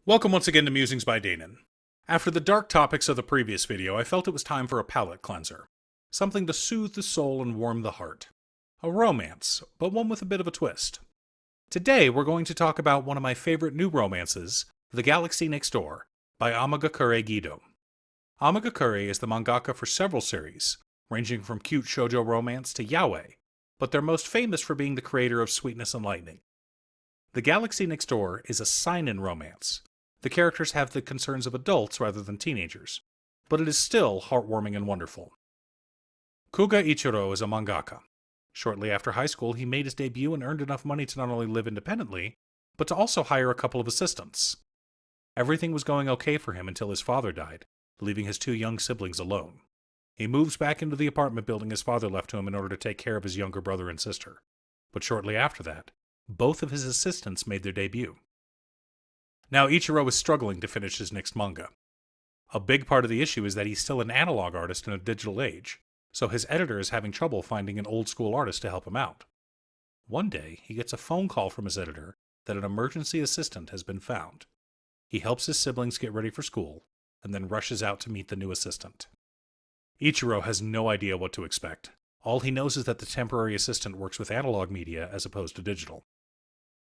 Welcome once again to Musings by Danon. After the dark topics of the previous video, I felt it was time for a palate cleanser. Something to soothe the soul and warm the heart. A romance, but one with a bit of a twist. Today we're going to talk about one of my favorite new romances, The Galaxy Next Door, by Amagakure Gido. Amagakure is the mangaka for several series, ranging from cute shoujo romance to yaoi, but they're most famous for being the creator of Sweetness and Lightning. The Galaxy Next Door is a seinen romance. The characters have the concerns of adults rather than teenagers, but it is still heartwarming and wonderful. Kuga Ichiro is a mangaka. Shortly after high school, he made his debut and earned enough money to not only live independently, but to also hire a couple of assistants. Everything was going okay for him until his father died, leaving his two young siblings alone. He moves back into the apartment building his father left to him in order to take care of his younger brother and sister. But shortly after that, both of his assistants made their debut. Now Ichiro is struggling to finish his next manga. A big part of the issue is that he's still an analog artist in a digital age, so his editor is having trouble finding an old school artist to help him out. One day, he gets a phone call from his editor that an emergency assistant has been found. He helps his siblings get ready for school, and then rushes out to meet the new assistant. Ichiro has no idea what to expect. All he knows is that the temporary assistant works with analog media as opposed to digital.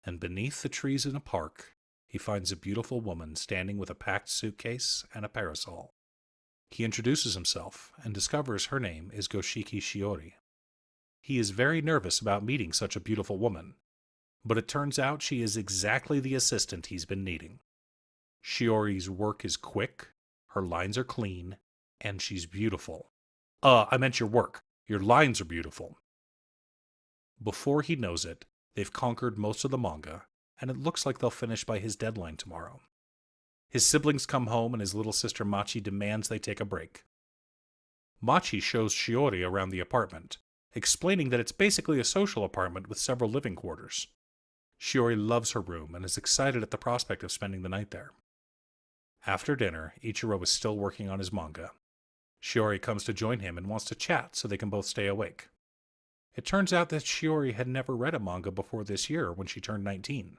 And beneath the trees in a park, he finds a beautiful woman standing with a packed suitcase and a parasol. He introduces himself and discovers her name is Goshiki Shiori. He is very nervous about meeting such a beautiful woman, but it turns out she is exactly the assistant he's been needing. Shiori's work is quick, her lines are clean, and she's beautiful. I meant your work. Your lines are beautiful. Before he knows it, they've conquered most of the manga, and it looks like they'll finish by his deadline tomorrow. His siblings come home and his little sister Machi demands they take a break. Machi shows Shiori around the apartment, explaining that it's basically a social apartment with several living quarters. Shiori loves her room and is excited at the prospect of spending the night there. After dinner, Ichiro is still working on his manga. Shiori comes to join him and wants to chat so they can both stay awake. It turns out that Shiori had never read a manga before this year when she turned 19.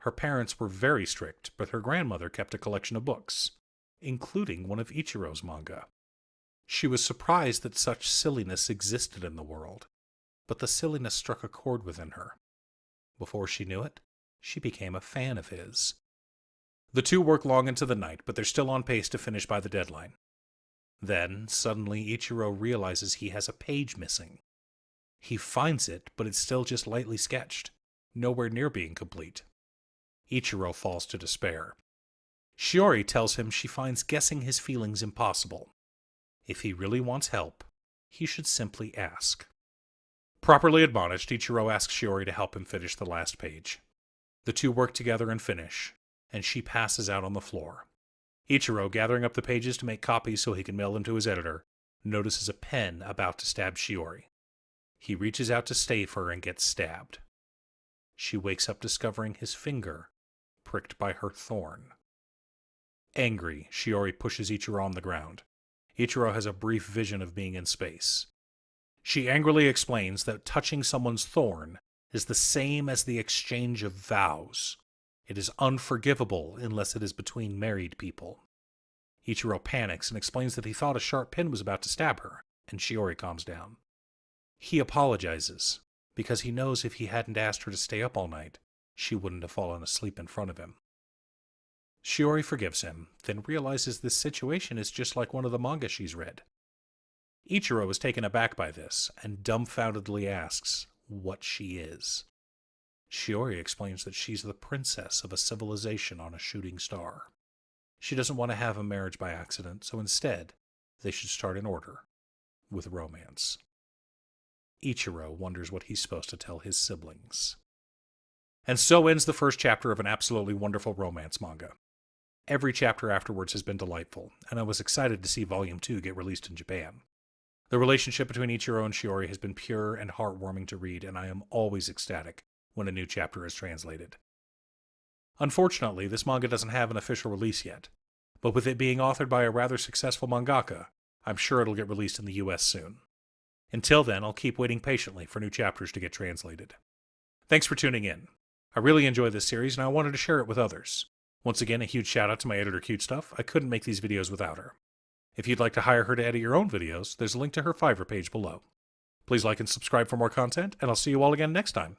Her parents were very strict, but her grandmother kept a collection of books, including one of Ichiro's manga. She was surprised that such silliness existed in the world, but the silliness struck a chord within her. Before she knew it, she became a fan of his. The two work long into the night, but they're still on pace to finish by the deadline. Then, suddenly, Ichiro realizes he has a page missing. He finds it, but it's still just lightly sketched, nowhere near being complete. Ichiro falls to despair. Shiori tells him she finds guessing his feelings impossible. If he really wants help, he should simply ask. Properly admonished, Ichiro asks Shiori to help him finish the last page. The two work together and finish, and she passes out on the floor. Ichiro, gathering up the pages to make copies so he can mail them to his editor, notices a pen about to stab Shiori. He reaches out to save her and gets stabbed. She wakes up discovering his finger pricked by her thorn. Angry, Shiori pushes Ichiro on the ground. Ichiro has a brief vision of being in space. She angrily explains that touching someone's thorn is the same as the exchange of vows. It is unforgivable unless it is between married people. Ichiro panics and explains that he thought a sharp pin was about to stab her, and Shiori calms down. He apologizes, because he knows if he hadn't asked her to stay up all night, she wouldn't have fallen asleep in front of him. Shiori forgives him, then realizes this situation is just like one of the manga she's read. Ichiro is taken aback by this, and dumbfoundedly asks what she is. Shiori explains that she's the princess of a civilization on a shooting star. She doesn't want to have a marriage by accident, so instead, they should start in order, with romance. Ichiro wonders what he's supposed to tell his siblings. And so ends the first chapter of an absolutely wonderful romance manga. Every chapter afterwards has been delightful, and I was excited to see Volume 2 get released in Japan. The relationship between Ichiro and Shiori has been pure and heartwarming to read, and I am always ecstatic when a new chapter is translated. Unfortunately, this manga doesn't have an official release yet, but with it being authored by a rather successful mangaka, I'm sure it'll get released in the US soon. Until then, I'll keep waiting patiently for new chapters to get translated. Thanks for tuning in. I really enjoy this series and I wanted to share it with others. Once again, a huge shout out to my editor Cute Stuff. I couldn't make these videos without her. If you'd like to hire her to edit your own videos, there's a link to her Fiverr page below. Please like and subscribe for more content, and I'll see you all again next time.